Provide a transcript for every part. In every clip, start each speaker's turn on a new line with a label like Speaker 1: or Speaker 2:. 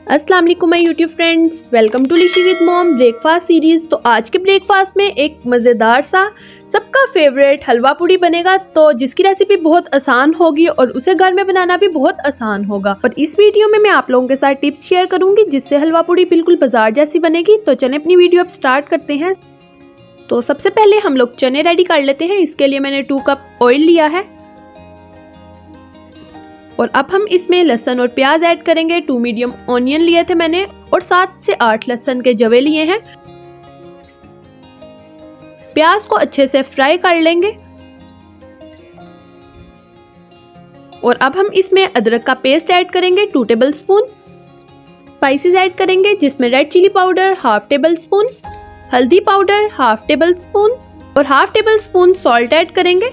Speaker 1: अस्सलाम वालेकुम my YouTube friends, welcome to Lishi with mom breakfast series. तो आज के ब्रेकफास्ट में एक मज़ेदार सा सबका फेवरेट हलवा पूड़ी बनेगा, तो जिसकी रेसिपी बहुत आसान होगी और उसे घर में बनाना भी बहुत आसान होगा। और इस वीडियो में मैं आप लोगों के साथ टिप्स शेयर करूंगी जिससे हलवा पूड़ी बिल्कुल बाजार जैसी बनेगी। तो चलें अपनी वीडियो अब स्टार्ट करते हैं। तो सबसे पहले हम लोग चने रेडी कर लेते हैं। इसके लिए मैंने 2 कप ऑयल लिया है और अब हम इसमें लहसुन और प्याज ऐड करेंगे। 2 मीडियम ऑनियन लिए थे मैंने और 7 से 8 लहसुन के जवे लिए हैं। प्याज को अच्छे से फ्राई कर लेंगे और अब हम इसमें अदरक का पेस्ट ऐड करेंगे 2 टेबल स्पून। स्पाइसेस ऐड करेंगे जिसमें red chilli powder 1/2 tablespoon, हल्दी पाउडर 1/2 टेबल स्पून और 1/2 टेबल स्पून सॉल्ट ऐड करेंगे।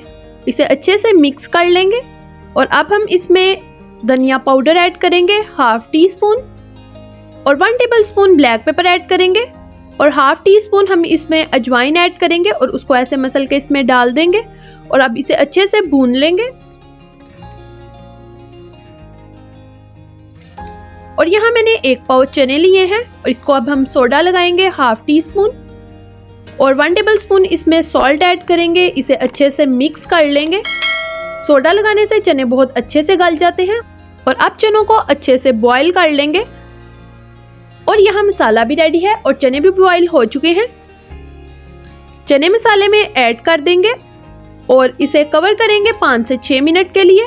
Speaker 1: इसे अच्छे से मिक्स कर लेंगे और अब हम इसमें धनिया पाउडर ऐड करेंगे 1/2 टी स्पून और 1 table spoon black pepper add करेंगे और 1/2 टी स्पून हम इसमें अजवाइन ऐड करेंगे और उसको ऐसे मसल के इसमें डाल देंगे और अब इसे अच्छे से भून लेंगे। और यहाँ मैंने 1 पाव चने लिए हैं और इसको अब हम सोडा लगाएंगे 1/2 टी स्पून और 1 टेबल स्पून इसमें सॉल्ट ऐड करेंगे। इसे अच्छे से मिक्स कर लेंगे। सोडा लगाने से चने बहुत अच्छे से गल जाते हैं। और अब चनों को अच्छे से बॉईल कर लेंगे और यहाँ मसाला भी रेडी है और चने भी बॉईल हो चुके हैं। चने मसाले में ऐड कर देंगे और इसे कवर करेंगे 5 से 6 मिनट के लिए।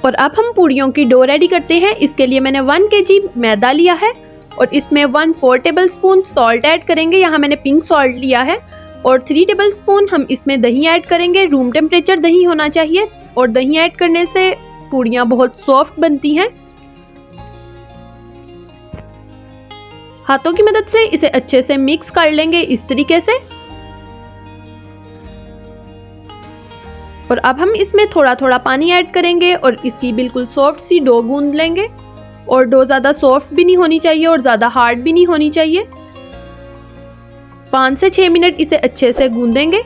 Speaker 1: और अब हम पूड़ियों की डो रेडी करते हैं। इसके लिए मैंने 1 केजी मैदा लिया है और इसमें 1/4 टेबल स्पून सॉल्ट ऐड करेंगे। यहाँ मैंने पिंक सॉल्ट लिया है और 3 टेबल स्पून हम इसमें दही ऐड करेंगे। रूम टेम्परेचर दही होना चाहिए और दही ऐड करने से पूड़ियाँ बहुत सॉफ्ट बनती हैं। हाथों की मदद से इसे अच्छे से मिक्स कर लेंगे इस तरीके से। और अब हम इसमें थोड़ा थोड़ा पानी ऐड करेंगे और इसकी बिल्कुल सॉफ्ट सी डो गूंद लेंगे। और डो ज़्यादा सॉफ्ट भी नहीं होनी चाहिए और ज़्यादा हार्ड भी नहीं होनी चाहिए। 5 से 6 मिनट इसे अच्छे से गूंदेंगे।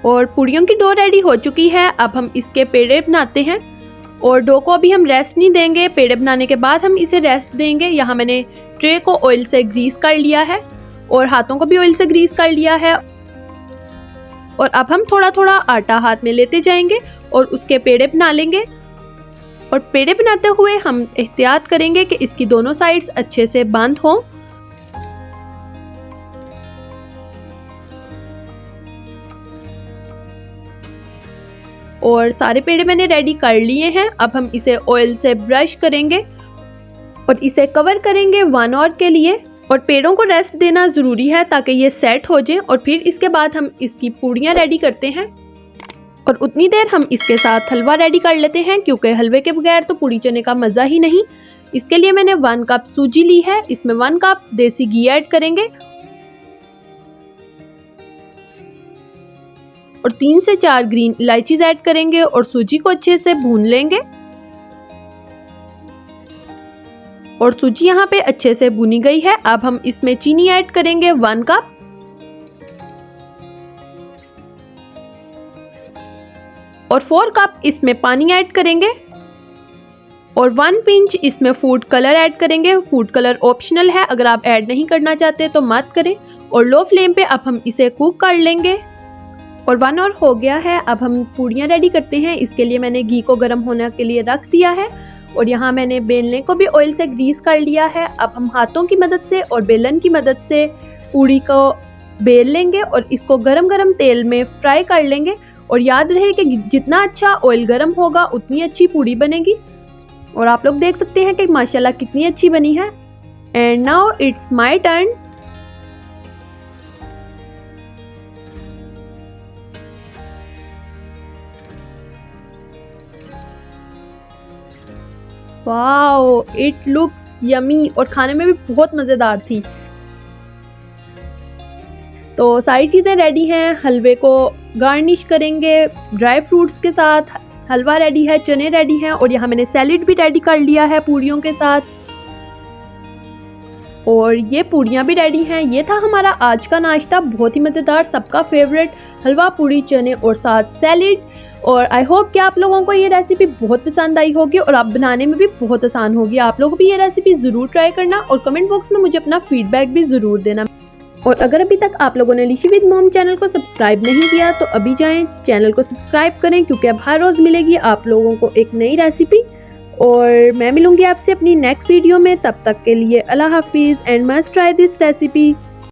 Speaker 1: और पूड़ियों की डो रेडी हो चुकी है। अब हम इसके पेड़े बनाते हैं और डो को अभी हम रेस्ट नहीं देंगे। पेड़े बनाने के बाद हम इसे रेस्ट देंगे। यहाँ मैंने ट्रे को ऑयल से ग्रीस कर लिया है और हाथों को भी ऑयल से ग्रीस कर लिया है। और अब हम थोड़ा थोड़ा आटा हाथ में लेते जाएंगे और उसके पेड़े बना लेंगे। और पेड़े बनाते हुए हम एहतियात करेंगे कि इसकी दोनों साइड्स अच्छे से बंद हों। और सारे पेड़े मैंने रेडी कर लिए हैं। अब हम इसे ऑयल से ब्रश करेंगे और इसे कवर करेंगे 1 आवर के लिए। और पेड़ों को रेस्ट देना ज़रूरी है ताकि ये सेट हो जाए और फिर इसके बाद हम इसकी पूड़ियाँ रेडी करते हैं। और उतनी देर हम इसके साथ हलवा रेडी कर लेते हैं क्योंकि हलवे के बगैर तो पूड़ी चने का मज़ा ही नहीं। इसके लिए मैंने 1 कप सूजी ली है। इसमें 1 कप देसी घी ऐड करेंगे और 3 से 4 ग्रीन इलायचीज ऐड करेंगे और सूजी को अच्छे से भून लेंगे। और सूजी यहाँ पे अच्छे से भुनी गई है। अब हम इसमें चीनी ऐड करेंगे 1 कप और 4 कप इसमें पानी ऐड करेंगे और 1 पिंच इसमें फूड कलर ऐड करेंगे। फूड कलर ऑप्शनल है, अगर आप ऐड नहीं करना चाहते तो मत करें। और लो फ्लेम पे अब हम इसे कुक कर लेंगे। और 1 आवर हो गया है। अब हम पूड़ियाँ रेडी करते हैं। इसके लिए मैंने घी को गर्म होने के लिए रख दिया है और यहाँ मैंने बेलने को भी ऑयल से ग्रीस कर लिया है। अब हम हाथों की मदद से और बेलन की मदद से पूड़ी को बेल लेंगे और इसको गरम गरम तेल में फ्राई कर लेंगे। और याद रहे कि जितना अच्छा ऑयल गर्म होगा उतनी अच्छी पूड़ी बनेगी। और आप लोग देख सकते हैं कि माशाल्लाह कितनी अच्छी बनी है। And now it's my turn. Wow, it looks yummy और खाने में भी बहुत मज़ेदार थी। तो सारी चीज़ें रेडी हैं। हलवे को गार्निश करेंगे ड्राई फ्रूट्स के साथ। हलवा रेडी है, चने रेडी हैं और यहाँ मैंने सैलेड भी रेडी कर लिया है पूड़ियों के साथ। और ये पूड़ियाँ भी रेडी हैं। ये था हमारा आज का नाश्ता, बहुत ही मज़ेदार, सबका फेवरेट हलवा पूड़ी चने और साथ सैलेड। और आई होप कि आप लोगों को ये रेसिपी बहुत पसंद आई होगी और आप बनाने में भी बहुत आसान होगी। आप लोग भी ये रेसिपी ज़रूर ट्राई करना और कमेंट बॉक्स में मुझे अपना फीडबैक भी ज़रूर देना। और अगर अभी तक आप लोगों ने लिशी विद मॉम चैनल को सब्सक्राइब नहीं किया तो अभी जाएं, चैनल को सब्सक्राइब करें, क्योंकि अब हर रोज़ मिलेगी आप लोगों को एक नई रेसिपी। और मैं मिलूंगी आपसे अपनी नेक्स्ट वीडियो में, तब तक के लिए अल्लाह हाफिज़ and must try this recipe.